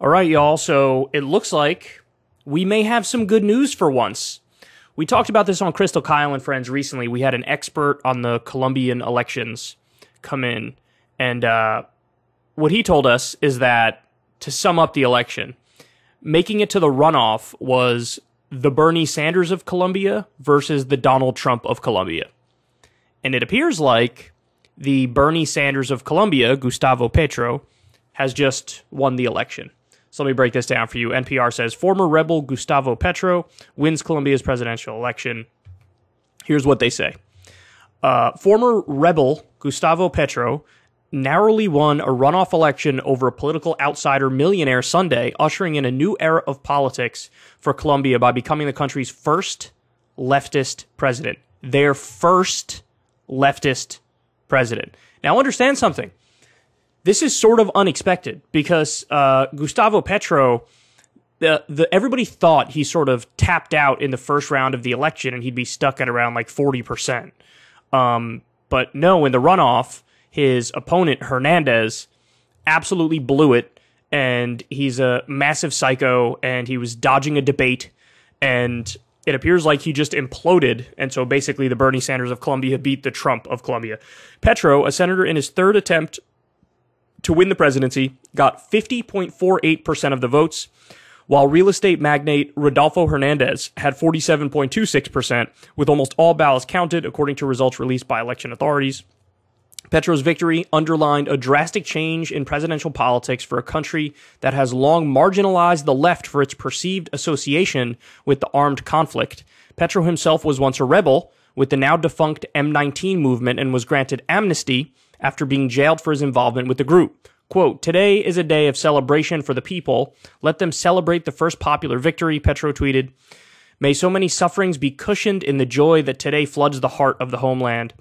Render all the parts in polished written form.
All right, y'all. So it looks like we may have some good news for once. We talked about this on Crystal Kyle and Friends recently. We had an expert on the Colombian elections come in, and what he told us is that, to sum up the election, making it to the runoff was the Bernie Sanders of Colombia versus the Donald Trump of Colombia. And it appears like the Bernie Sanders of Colombia, Gustavo Petro, has just won the election. So let me break this down for you. NPR says, former rebel Gustavo Petro wins Colombia's presidential election. Here's what they say. Former rebel Gustavo Petro narrowly won a runoff election over a political outsider millionaire Sunday, ushering in a new era of politics for Colombia by becoming the country's first leftist president. Their first leftist president. Now, understand something. This is sort of unexpected because Gustavo Petro, everybody thought he sort of tapped out in the first round of the election and he'd be stuck at around like 40%. But no, in the runoff, his opponent, Hernandez, absolutely blew it, and he's a massive psycho, and he was dodging a debate, and it appears like he just imploded, and so basically the Bernie Sanders of Colombia beat the Trump of Colombia. Petro, a senator in his third attempt to win the presidency, got 50.48% of the votes, while real estate magnate Rodolfo Hernandez had 47.26%, with almost all ballots counted, according to results released by election authorities. Petro's victory underlined a drastic change in presidential politics for a country that has long marginalized the left for its perceived association with the armed conflict. Petro himself was once a rebel with the now defunct M19 movement and was granted amnesty after being jailed for his involvement with the group. Quote, today is a day of celebration for the people. Let them celebrate the first popular victory, Petro tweeted. May so many sufferings be cushioned in the joy that today floods the heart of the homeland.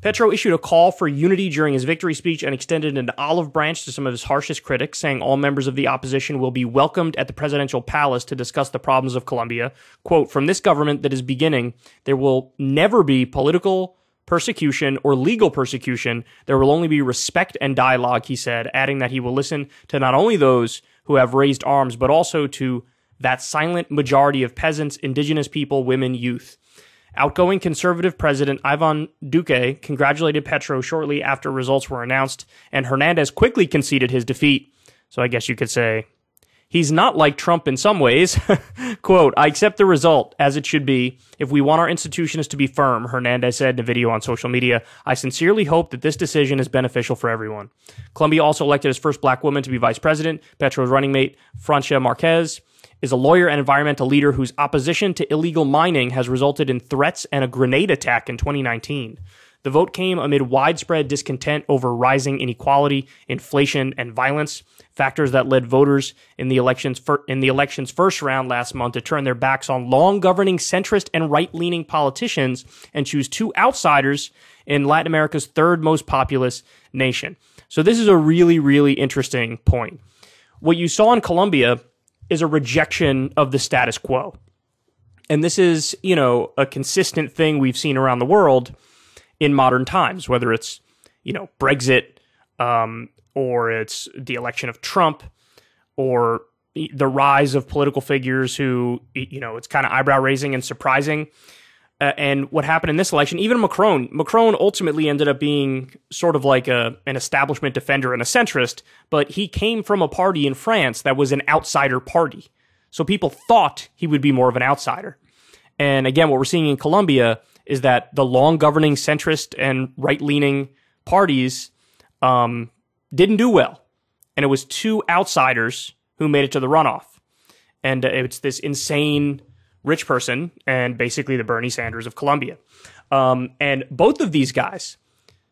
Petro issued a call for unity during his victory speech and extended an olive branch to some of his harshest critics, saying all members of the opposition will be welcomed at the presidential palace to discuss the problems of Colombia. Quote, from this government that is beginning, there will never be political persecution or legal persecution. There will only be respect and dialogue, he said, adding that he will listen to not only those who have raised arms, but also to that silent majority of peasants, indigenous people, women, youth. Outgoing conservative president Ivan Duque congratulated Petro shortly after results were announced, and Hernandez quickly conceded his defeat. So I guess you could say he's not like Trump in some ways. Quote, I accept the result as it should be. If we want our institutions to be firm, Hernandez said in a video on social media, I sincerely hope that this decision is beneficial for everyone. Colombia also elected its first black woman to be vice president. Petro's running mate, Francia Marquez, is a lawyer and environmental leader whose opposition to illegal mining has resulted in threats and a grenade attack in 2019. The vote came amid widespread discontent over rising inequality, inflation, and violence, factors that led voters in the election's first round last month to turn their backs on long-governing centrist and right-leaning politicians and choose two outsiders in Latin America's third most populous nation. So this is a really, really interesting point. What you saw in Colombia is a rejection of the status quo. And this is, a consistent thing we've seen around the world in modern times, whether it's, Brexit, or it's the election of Trump, or the rise of political figures who, it's kind of eyebrow-raising and surprising. And what happened in this election, even Macron ultimately ended up being sort of like an establishment defender and a centrist, but he came from a party in France that was an outsider party. So people thought he would be more of an outsider. And again, what we're seeing in Colombia is that the long-governing centrist and right-leaning parties didn't do well. And it was two outsiders who made it to the runoff. And it's this insane rich person and basically the Bernie Sanders of Colombia. And both of these guys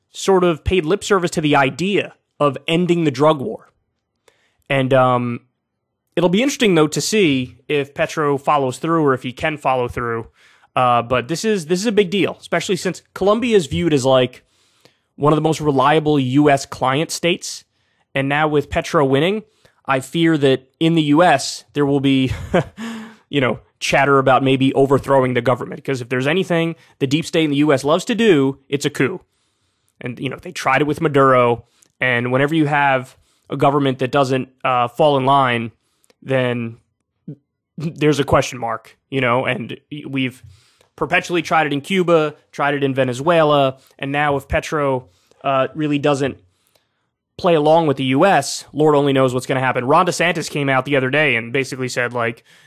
sort of paid lip service to the idea of ending the drug war. And it'll be interesting, though, to see if Petro follows through or if he can follow through. But this is a big deal, especially since Colombia is viewed as like one of the most reliable U.S. client states. And now with Petro winning, I fear that in the U.S. there will be, chatter about maybe overthrowing the government. Because if there's anything the deep state in the U.S. loves to do, it's a coup. And, they tried it with Maduro. And whenever you have a government that doesn't fall in line then there's a question mark, and we've perpetually tried it in Cuba, tried it in Venezuela, and now if Petro really doesn't play along with the U.S., Lord only knows what's going to happen. Ron DeSantis came out the other day and basically said,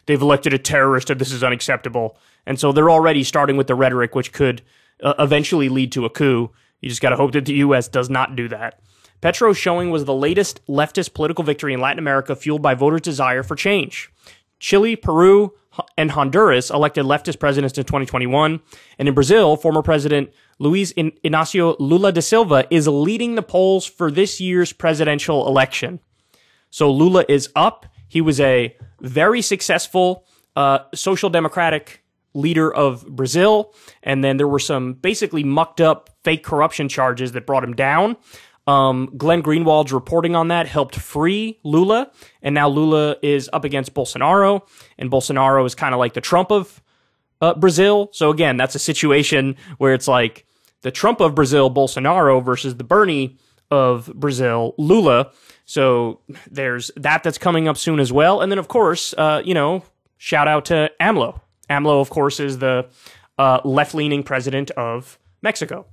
they've elected a terrorist and this is unacceptable. And so they're already starting with the rhetoric, which could eventually lead to a coup. You just got to hope that the U.S. does not do that. Petro's showing was the latest leftist political victory in Latin America, fueled by voters' desire for change. Chile, Peru, and Honduras elected leftist presidents in 2021. And in Brazil, former President Luiz Inácio Lula da Silva is leading the polls for this year's presidential election. So Lula is up. He was a very successful social democratic leader of Brazil. And then there were some basically mucked up fake corruption charges that brought him down. Glenn Greenwald's reporting on that helped free Lula, and now Lula is up against Bolsonaro, and Bolsonaro is kind of like the Trump of Brazil. So again, that's a situation where it's like the Trump of Brazil, Bolsonaro, versus the Bernie of Brazil, Lula. So there's that's coming up soon as well. And then, of course, shout out to AMLO. AMLO, of course, is the left-leaning president of Mexico.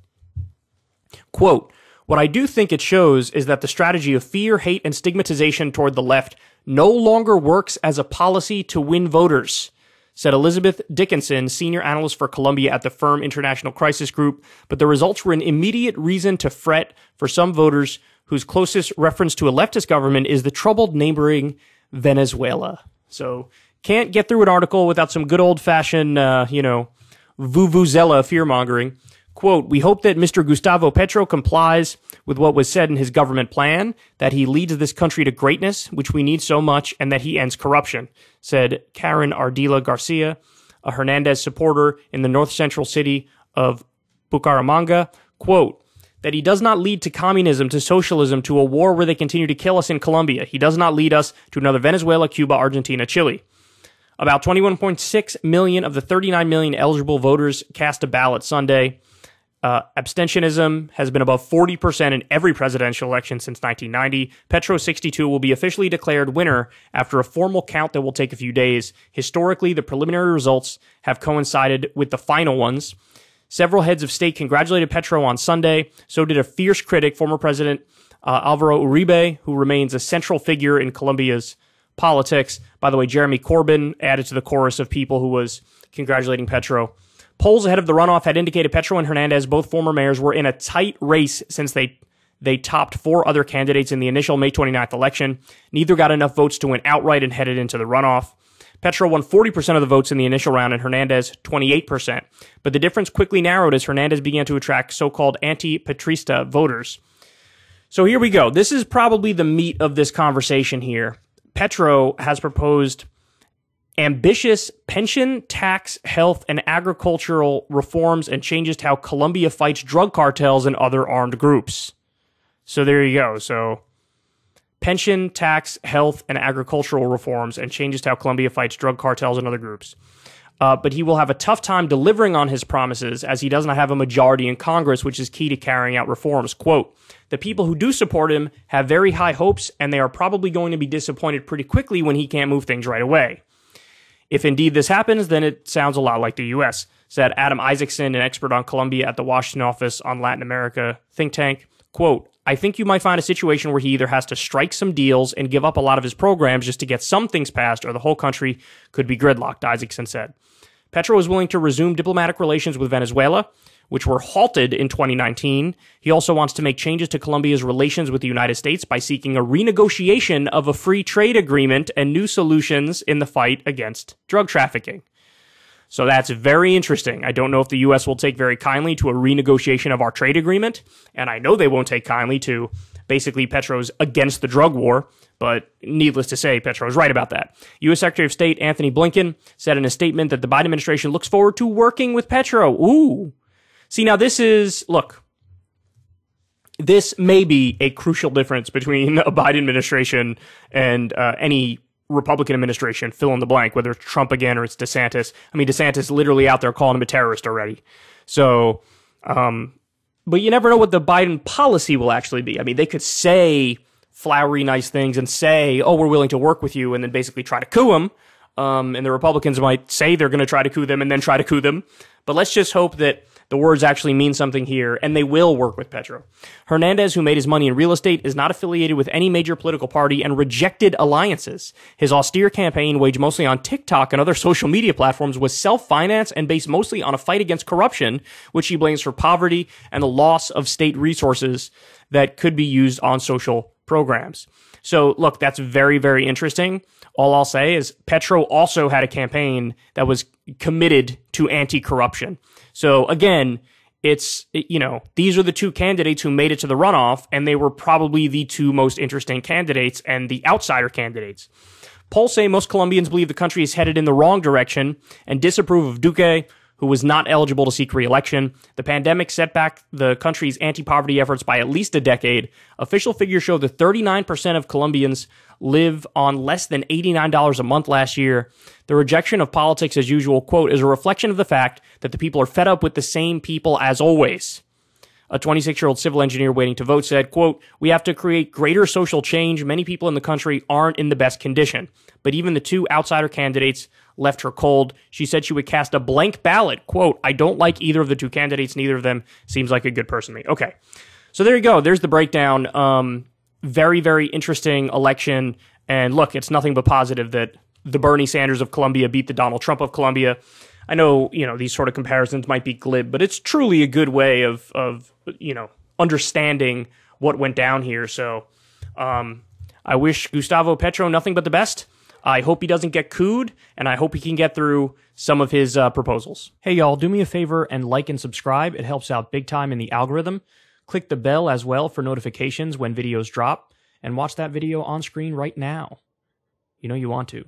Quote, "What I do think it shows is that the strategy of fear, hate, and stigmatization toward the left no longer works as a policy to win voters," said Elizabeth Dickinson, senior analyst for Colombia at the firm International Crisis Group, but the results were an immediate reason to fret for some voters whose closest reference to a leftist government is the troubled neighboring Venezuela. So can't get through an article without some good old-fashioned, vuvuzela fear-mongering. Quote, "We hope that Mr. Gustavo Petro complies with what was said in his government plan, that he leads this country to greatness, which we need so much, and that he ends corruption," said Karen Ardila Garcia, a Hernandez supporter in the north-central city of Bucaramanga. Quote, "That he does not lead to communism, to socialism, to a war where they continue to kill us in Colombia. He does not lead us to another Venezuela, Cuba, Argentina, Chile." About 21.6 million of the 39 million eligible voters cast a ballot Sunday. Abstentionism has been above 40% in every presidential election since 1990. Petro 62 will be officially declared winner after a formal count that will take a few days. Historically, the preliminary results have coincided with the final ones. Several heads of state congratulated Petro on Sunday. So did a fierce critic, former President Alvaro Uribe, who remains a central figure in Colombia's politics. By the way, Jeremy Corbyn added to the chorus of people who was congratulating Petro. Polls ahead of the runoff had indicated Petro and Hernandez, both former mayors, were in a tight race since they topped four other candidates in the initial May 29th election. Neither got enough votes to win outright and headed into the runoff. Petro won 40% of the votes in the initial round and Hernandez 28%. But the difference quickly narrowed as Hernandez began to attract so-called anti-Petrista voters. So here we go. This is probably the meat of this conversation here. Petro has proposed ambitious pension, tax, health, and agricultural reforms and changes to how Colombia fights drug cartels and other armed groups. So there you go. So pension, tax, health, and agricultural reforms and changes to how Colombia fights drug cartels and other groups. But he will have a tough time delivering on his promises as he does not have a majority in Congress, which is key to carrying out reforms. Quote, "The people who do support him have very high hopes, and they are probably going to be disappointed pretty quickly when he can't move things right away. If indeed this happens, then it sounds a lot like the U.S., said Adam Isaacson, an expert on Colombia at the Washington office on Latin America think tank. Quote, "I think you might find a situation where he either has to strike some deals and give up a lot of his programs just to get some things passed, or the whole country could be gridlocked," Isaacson said. Petro is willing to resume diplomatic relations with Venezuela, which were halted in 2019. He also wants to make changes to Colombia's relations with the United States by seeking a renegotiation of a free trade agreement and new solutions in the fight against drug trafficking. So that's very interesting. I don't know if the U.S. will take very kindly to a renegotiation of our trade agreement, and I know they won't take kindly to basically Petro's against the drug war, but needless to say, Petro's right about that. U.S. Secretary of State Anthony Blinken said in a statement that the Biden administration looks forward to working with Petro. Ooh. See, now this may be a crucial difference between a Biden administration and any Republican administration, fill in the blank, whether it's Trump again or it's DeSantis. I mean, DeSantis literally out there calling him a terrorist already. So, but you never know what the Biden policy will actually be. I mean, they could say flowery, nice things and say, oh, we're willing to work with you, and then basically try to coup them. And the Republicans might say they're going to try to coup them and then try to coup them. But let's just hope that the words actually mean something here, and they will work with Petro. Hernandez, who made his money in real estate, is not affiliated with any major political party and rejected alliances. His austere campaign, waged mostly on TikTok and other social media platforms, was self-financed and based mostly on a fight against corruption, which he blames for poverty and the loss of state resources that could be used on social programs. So, look, that's very, very interesting. All I'll say is Petro also had a campaign that was committed to anti-corruption. So again, it's, these are the two candidates who made it to the runoff, and they were probably the two most interesting candidates and the outsider candidates. Polls say most Colombians believe the country is headed in the wrong direction and disapprove of Duque, who was not eligible to seek re-election. The pandemic set back the country's anti-poverty efforts by at least a decade. Official figures show that 39% of Colombians live on less than $89 a month last year. The rejection of politics as usual, quote, is a reflection of the fact that the people are fed up with the same people as always. A 26-year-old civil engineer waiting to vote said, quote, we have to create greater social change. Many people in the country aren't in the best condition. But even the two outsider candidates left her cold. She said she would cast a blank ballot. Quote, I don't like either of the two candidates. Neither of them seems like a good person to me. Okay. So there you go. There's the breakdown. Very, very interesting election. And look, it's nothing but positive that the Bernie Sanders of Colombia beat the Donald Trump of Colombia. I know, these sort of comparisons might be glib, but it's truly a good way of understanding what went down here. So, I wish Gustavo Petro nothing but the best. I hope he doesn't get cooed, and I hope he can get through some of his proposals. Hey, y'all, do me a favor and like and subscribe. It helps out big time in the algorithm. Click the bell as well for notifications when videos drop, and watch that video on screen right now. You know you want to.